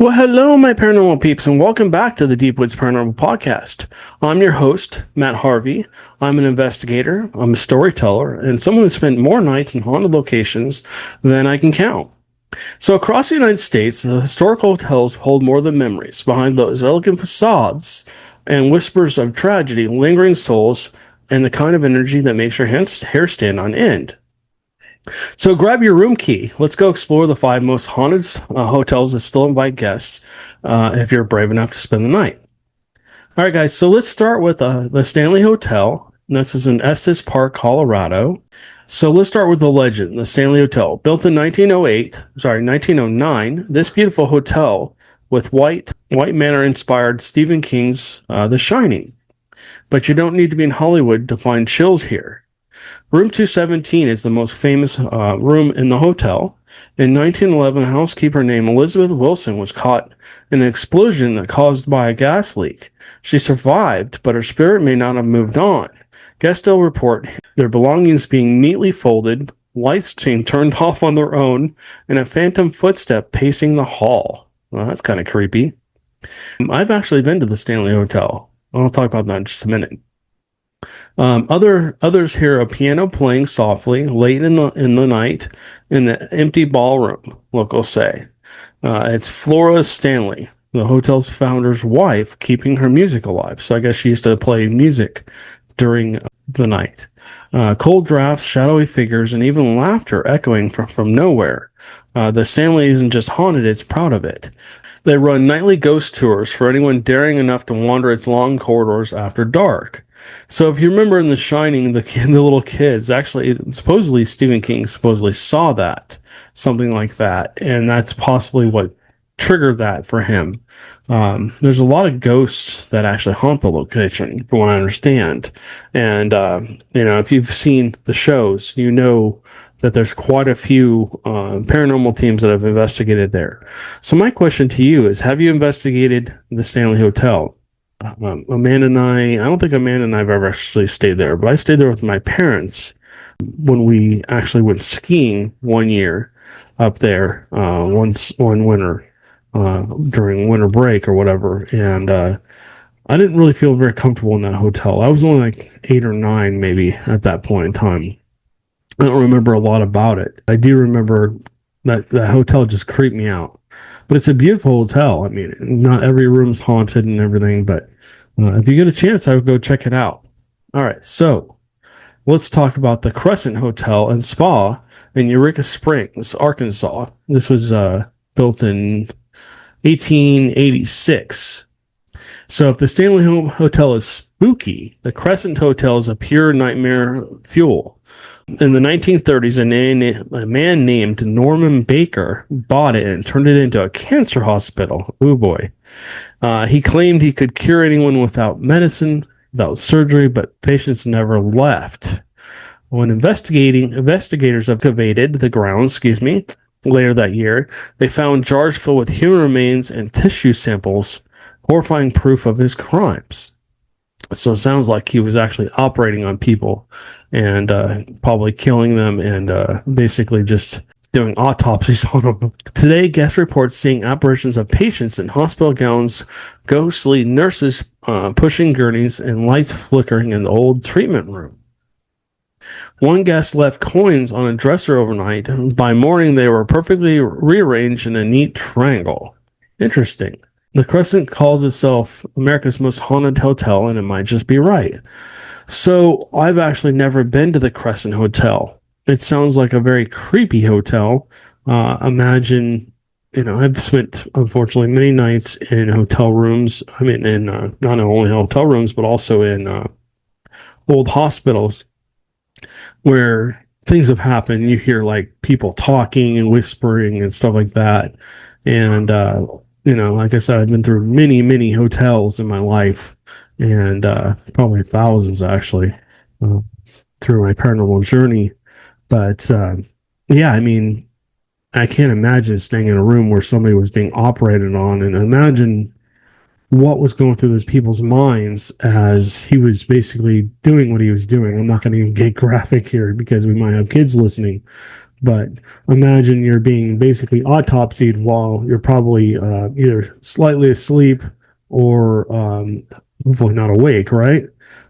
Well, hello, my paranormal peeps, and welcome back to the Deep Woods Paranormal podcast. I'm your host, Matt Harvey. I'm an investigator, I'm a storyteller, and someone who spent more nights in haunted locations than I can count. So across the United States, the historical hotels hold more than memories. Behind those elegant facades and whispers of tragedy, lingering souls, and the kind of energy that makes your hair stand on end. So grab your room key. Let's go explore the 5 most haunted hotels that still invite guests if you're brave enough to spend the night. All right, guys. So let's start with the Stanley Hotel. This is in Estes Park, Colorado. So let's start with the legend, the Stanley Hotel. Built in 1909, this beautiful hotel with White Manor-inspired Stephen King's The Shining. But you don't need to be in Hollywood to find chills here. Room 217 is the most famous room in the hotel. In 1911, a housekeeper named Elizabeth Wilson was caught in an explosion caused by a gas leak. She survived, but her spirit may not have moved on. Guests still report their belongings being neatly folded, lights being turned off on their own, and a phantom footstep pacing the hall. Well, that's kind of creepy. I've actually been to the Stanley Hotel. I'll talk about that in just a minute. Others hear a piano playing softly late in the night in the empty ballroom, locals say. It's Flora Stanley, the hotel's founder's wife, keeping her music alive. So I guess she used to play music during the night. Cold drafts, shadowy figures, and even laughter echoing from nowhere. The Stanley isn't just haunted, it's proud of it. They run nightly ghost tours for anyone daring enough to wander its long corridors after dark. So if you remember in The Shining, the little kids, actually, supposedly Stephen King supposedly saw that, something like that, and that's possibly what triggered that for him. There's a lot of ghosts that actually haunt the location, from what I understand. And, if you've seen the shows, you know that there's quite a few paranormal teams that have investigated there. So my question to you is, have you investigated the Stanley Hotel? Amanda and I don't think Amanda and I have ever actually stayed there, but I stayed there with my parents when we actually went skiing one year up there, one winter, during winter break or whatever. And I didn't really feel very comfortable in that hotel. I was only like 8 or 9 maybe at that point in time. I don't remember a lot about it. I do remember that hotel just creeped me out. But it's a beautiful hotel. I mean, not every room's haunted and everything, but if you get a chance, I would go check it out. All right, so let's talk about the Crescent Hotel and Spa in Eureka Springs, Arkansas. This was built in 1886. So if the Stanley Hotel is spooky, the Crescent Hotel is a pure nightmare fuel. In the 1930s, a man named Norman Baker bought it and turned it into a cancer hospital. Oh boy. He claimed he could cure anyone without medicine, without surgery, but patients never left. When investigators excavated the grounds, later that year, they found jars filled with human remains and tissue samples, horrifying proof of his crimes. So it sounds like he was actually operating on people and probably killing them and basically just doing autopsies on them. Today, guests report seeing apparitions of patients in hospital gowns, ghostly nurses pushing gurneys, and lights flickering in the old treatment room. One guest left coins on a dresser overnight. By morning, they were perfectly rearranged in a neat triangle. Interesting. The Crescent calls itself America's most haunted hotel, and it might just be right. So I've actually never been to the Crescent Hotel. It sounds like a very creepy hotel. Imagine, I've spent, unfortunately, many nights in hotel rooms. I mean, in not only hotel rooms, but also in old hospitals where things have happened. You hear like people talking and whispering and stuff like that. And, like I said, I've been through many, many hotels in my life, and probably thousands actually through my paranormal journey. But I mean, I can't imagine staying in a room where somebody was being operated on, and imagine what was going through those people's minds as he was basically doing what he was doing. I'm not going to even get graphic here because we might have kids listening, But imagine you're being basically autopsied while you're probably either slightly asleep or hopefully not awake, right?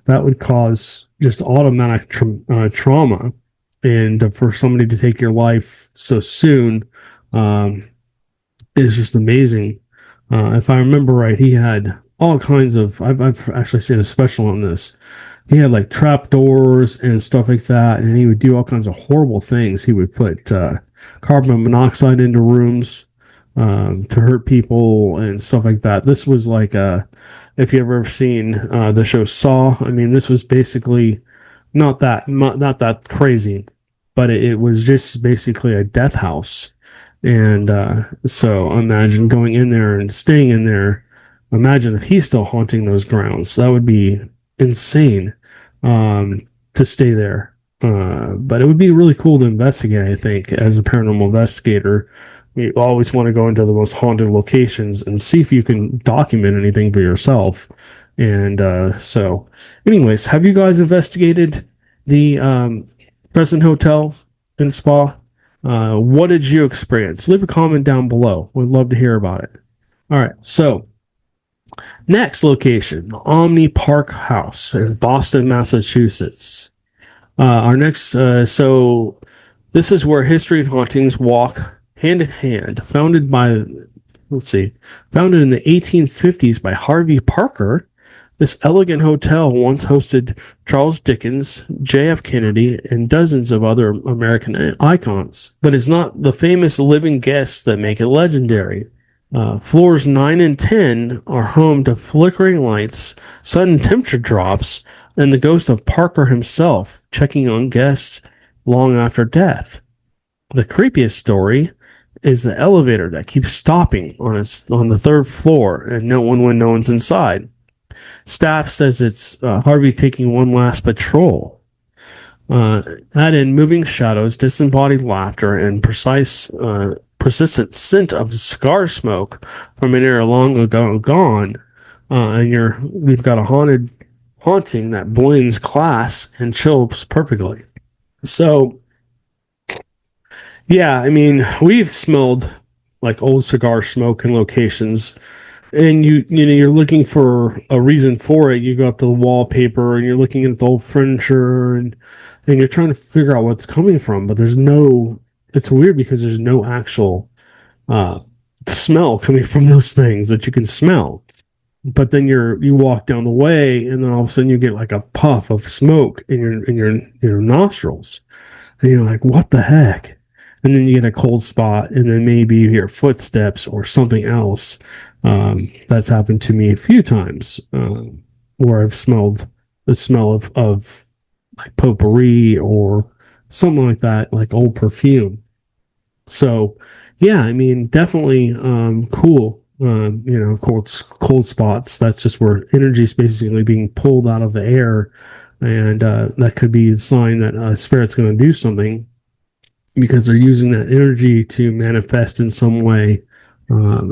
That would cause just automatic trauma. And for somebody to take your life so soon um, is just amazing. If I remember right, he had all kinds of. I've actually seen a special on this. He had like trap doors and stuff like that, and he would do all kinds of horrible things. He would put carbon monoxide into rooms to hurt people and stuff like that. This was like if you ever seen the show Saw. I mean, this was basically not that crazy, but it was just basically a death house. And so imagine going in there and staying in there. Imagine if he's still haunting those grounds. That would be insane to stay there. But it would be really cool to investigate, I think, as a paranormal investigator. You always want to go into the most haunted locations and see if you can document anything for yourself. And so, anyways, have you guys investigated the Crescent Hotel and Spa? What did you experience? Leave a comment down below. We'd love to hear about it. All right. So, next location, the Omni Park House in Boston, Massachusetts. Our next, so this is where history and hauntings walk hand in hand. Founded in the 1850s by Harvey Parker. This elegant hotel once hosted Charles Dickens, J.F. Kennedy, and dozens of other American icons, but it's not the famous living guests that make it legendary. Floors 9 and 10 are home to flickering lights, sudden temperature drops, and the ghost of Parker himself checking on guests long after death. The creepiest story is the elevator that keeps stopping on the third floor and no one's inside. Staff says it's Harvey taking one last patrol. Add in moving shadows, disembodied laughter, and persistent scent of cigar smoke from an era long ago gone, and we've got a haunting that blends class and chills perfectly. So, yeah, I mean, we've smelled like old cigar smoke in locations, and you're looking for a reason for it. You go up to the wallpaper and you're looking at the old furniture and you're trying to figure out what's coming from, but it's weird because there's no actual smell coming from those things that you can smell. But then you walk down the way and then all of a sudden you get like a puff of smoke in your nostrils. And you're like, what the heck? And then you get a cold spot, and then maybe you hear footsteps or something else. That's happened to me a few times where I've smelled the smell of like potpourri or something like that, like old perfume. So, yeah, I mean, definitely cool. Cold spots. That's just where energy is basically being pulled out of the air, and that could be a sign that a spirit's going to do something because they're using that energy to manifest in some way.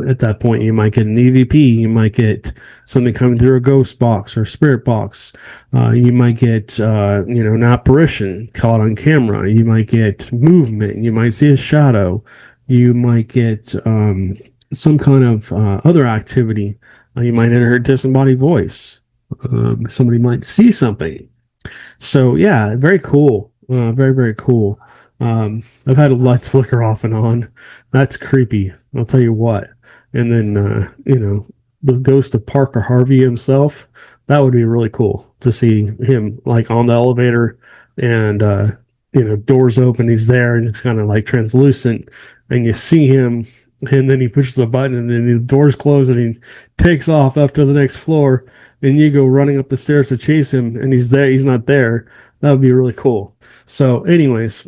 At that point, you might get an EVP, you might get something coming through a ghost box or spirit box. You might get, an apparition caught on camera. You might get movement. You might see a shadow. You might get some kind of other activity. You might hear a disembodied voice. Somebody might see something. So yeah, very cool. Very, very cool. I've had lights flicker off and on. That's creepy. I'll tell you what. And then, the ghost of Parker Harvey himself, that would be really cool to see him like on the elevator and, doors open. He's there and it's kind of like translucent and you see him and then he pushes a button and then the doors close and he takes off up to the next floor and you go running up the stairs to chase him and he's not there. That would be really cool. So anyways,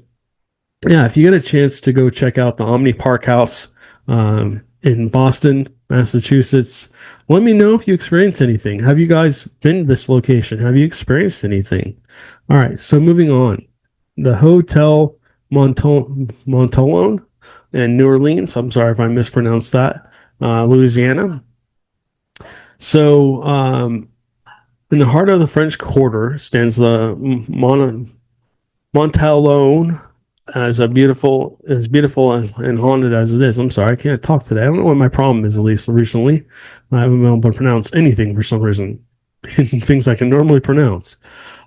yeah, if you get a chance to go check out the Omni Park House in Boston, Massachusetts, let me know if you experience anything. Have you guys been to this location? Have you experienced anything? All right, so moving on. The Hotel Monteleone in New Orleans. I'm sorry if I mispronounced that. Louisiana. So, in the heart of the French Quarter stands the Monteleone beautiful and haunted as it is. I'm sorry, I can't talk today. I don't know what my problem is. At least recently, I haven't been able to pronounce anything for some reason. Things I can normally pronounce.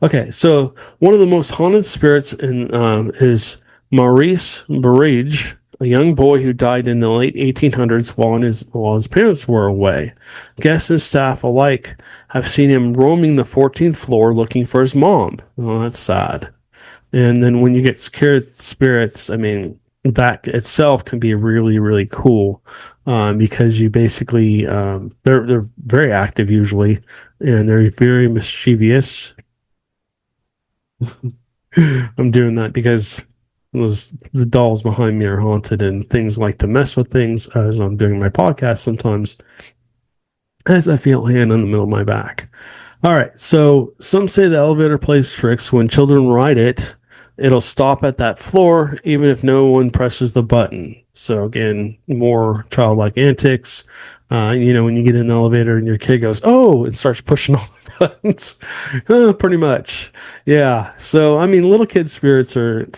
Okay, so one of the most haunted spirits is Maurice Barrage, a young boy who died in the late 1800s while his parents were away. Guests and staff alike have seen him roaming the 14th floor looking for his mom. Oh, that's sad. And then when you get scared spirits, I mean, that itself can be really, really cool because you basically they're very active usually, and they're very mischievous. I'm doing that because the dolls behind me are haunted, and things like to mess with things as I'm doing my podcast sometimes, as I feel a hand in the middle of my back. All right. So some say the elevator plays tricks. When children ride it, it'll stop at that floor, even if no one presses the button. So again, more childlike antics. When you get in the elevator and your kid goes, "Oh," and starts pushing all the buttons. Pretty much. Yeah. So I mean, little kid spirits are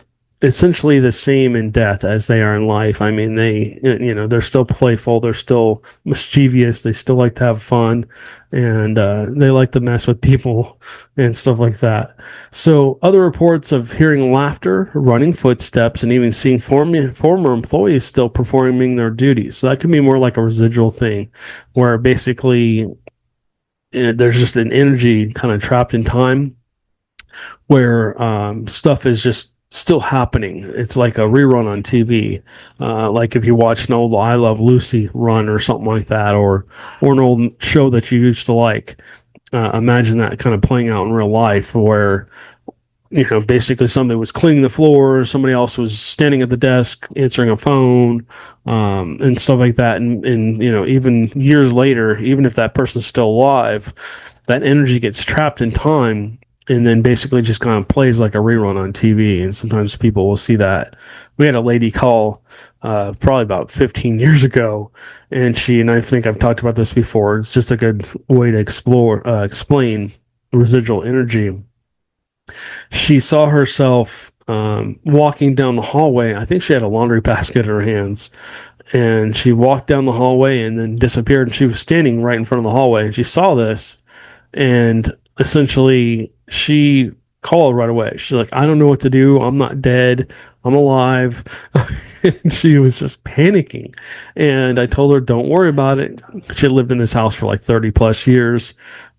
essentially the same in death as they are in life. I mean, they're still playful, they're still mischievous, they still like to have fun, and they like to mess with people and stuff like that. So, other reports of hearing laughter, running footsteps, and even seeing former employees still performing their duties. So, that can be more like a residual thing, where basically there's just an energy kind of trapped in time where stuff is just still happening. It's like a rerun on TV. Like if you watch an old I Love Lucy run or something like that, or an old show that you used to like. Imagine that kind of playing out in real life, where basically somebody was cleaning the floor, somebody else was standing at the desk answering a phone, and stuff like that. And even years later, even if that person's still alive, that energy gets trapped in time and then basically just kind of plays like a rerun on TV. And sometimes people will see that. We had a lady call probably about 15 years ago, and I think I've talked about this before. It's just a good way to explain residual energy. She saw herself walking down the hallway. I think she had a laundry basket in her hands, and she walked down the hallway and then disappeared. And she was standing right in front of the hallway, and she saw this, and essentially she called right away. She's like, "I don't know what to do. I'm not dead. I'm alive." And she was just panicking. And I told her, "Don't worry about it." She had lived in this house for like 30 plus years,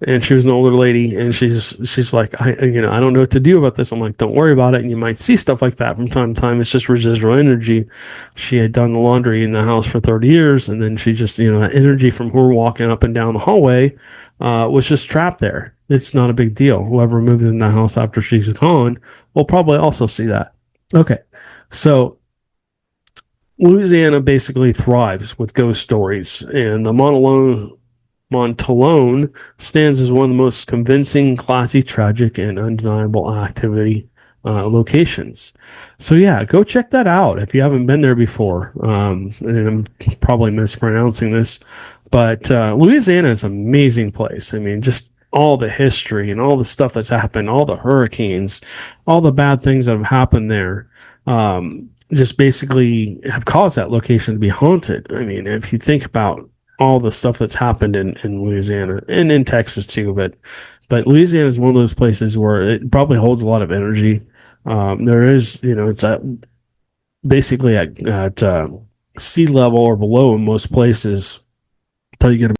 and she was an older lady, and she's like, I don't know what to do about this." I'm like, "Don't worry about it." And you might see stuff like that from time to time. It's just residual energy. She had done the laundry in the house for 30 years, and then she just, that energy from her walking up and down the hallway was just trapped there. It's not a big deal. Whoever moved in the house after she's gone will probably also see that. Okay, so Louisiana basically thrives with ghost stories, and the Monteleone stands as one of the most convincing, classy, tragic, and undeniable activity locations. So yeah, go check that out if you haven't been there before. And I'm probably mispronouncing this, but Louisiana is an amazing place. I mean, just all the history and all the stuff that's happened, all the hurricanes, all the bad things that have happened there. Just basically have caused that location to be haunted. I mean, if you think about all the stuff that's happened in Louisiana and in Texas too, but Louisiana is one of those places where it probably holds a lot of energy. There is, it's basically at sea level or below in most places until you get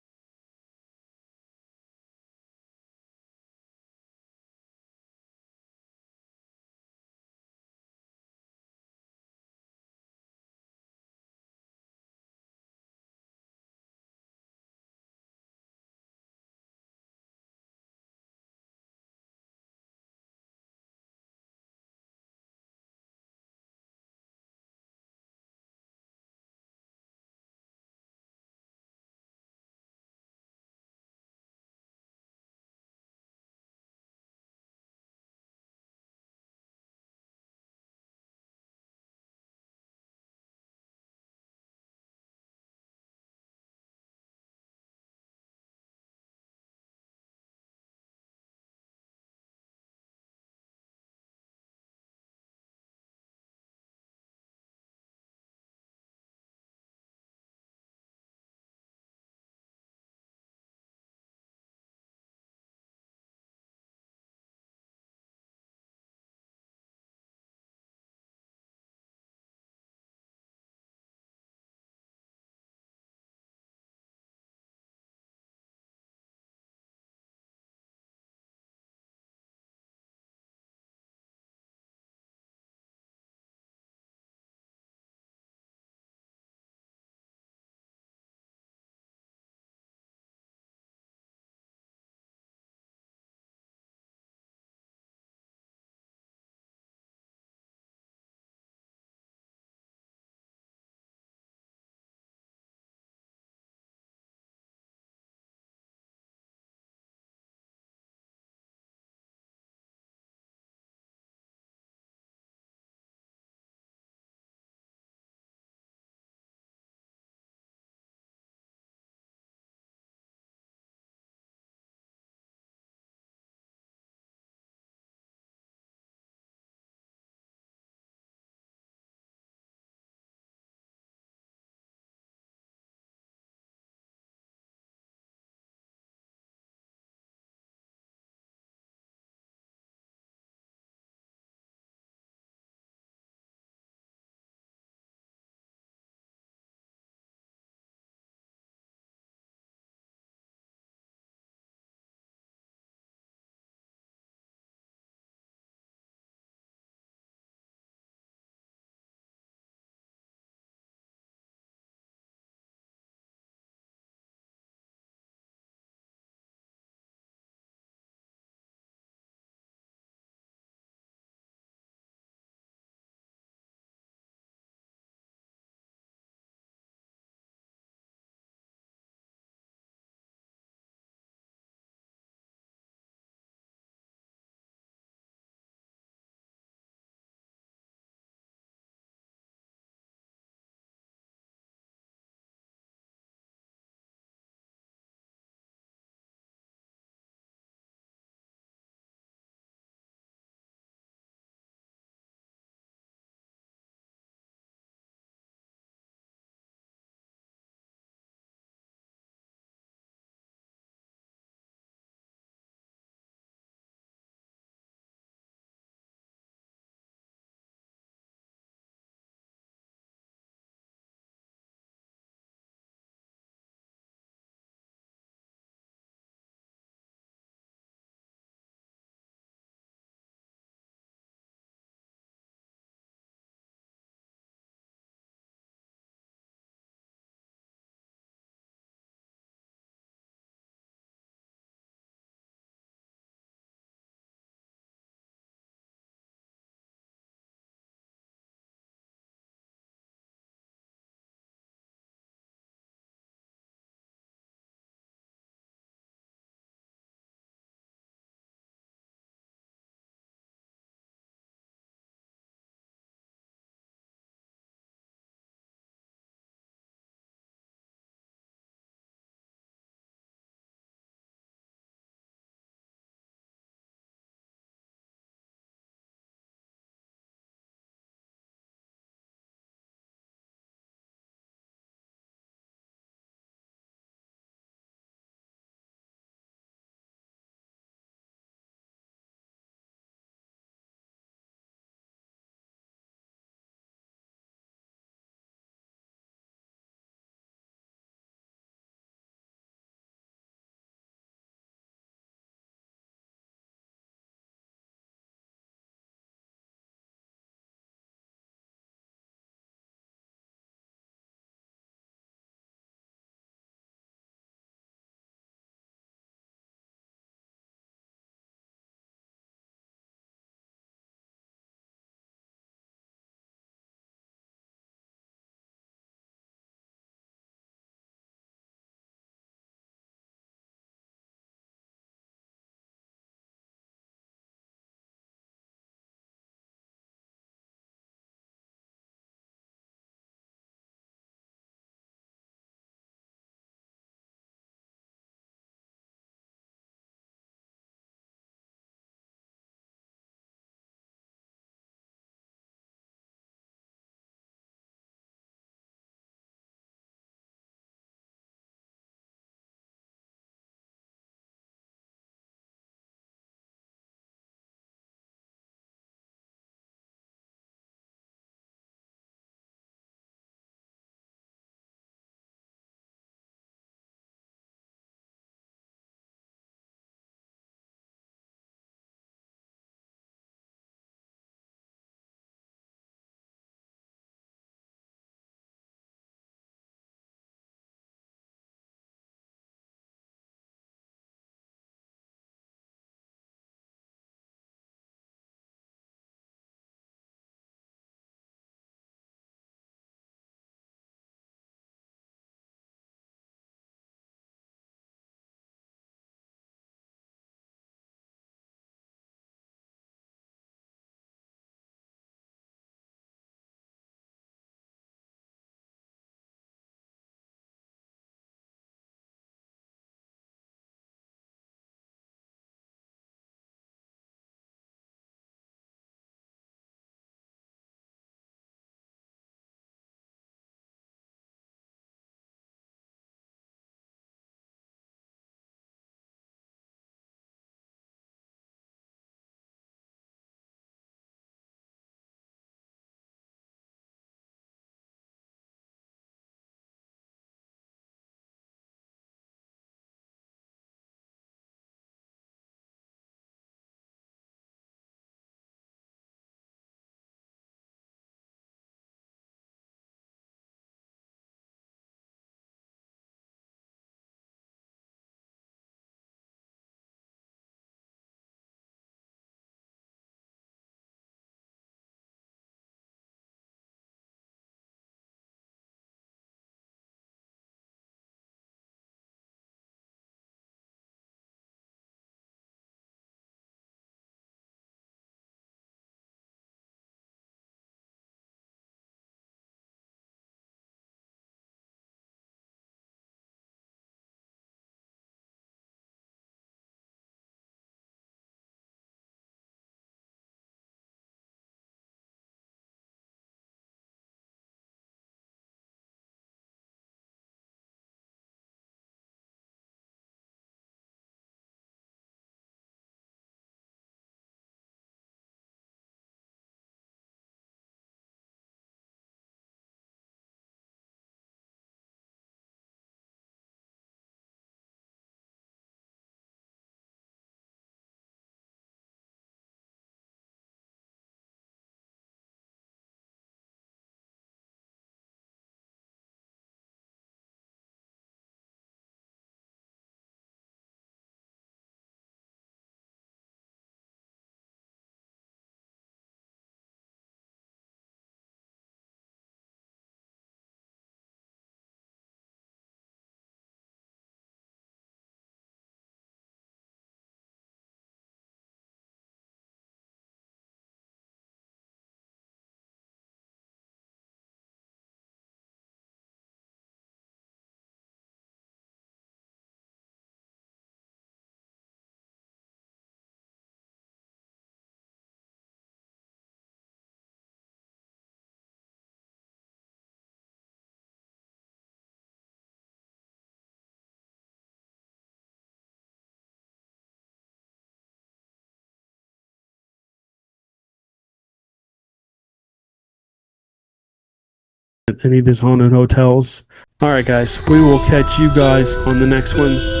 any of these haunted hotels. All right, guys, we will catch you guys on the next one.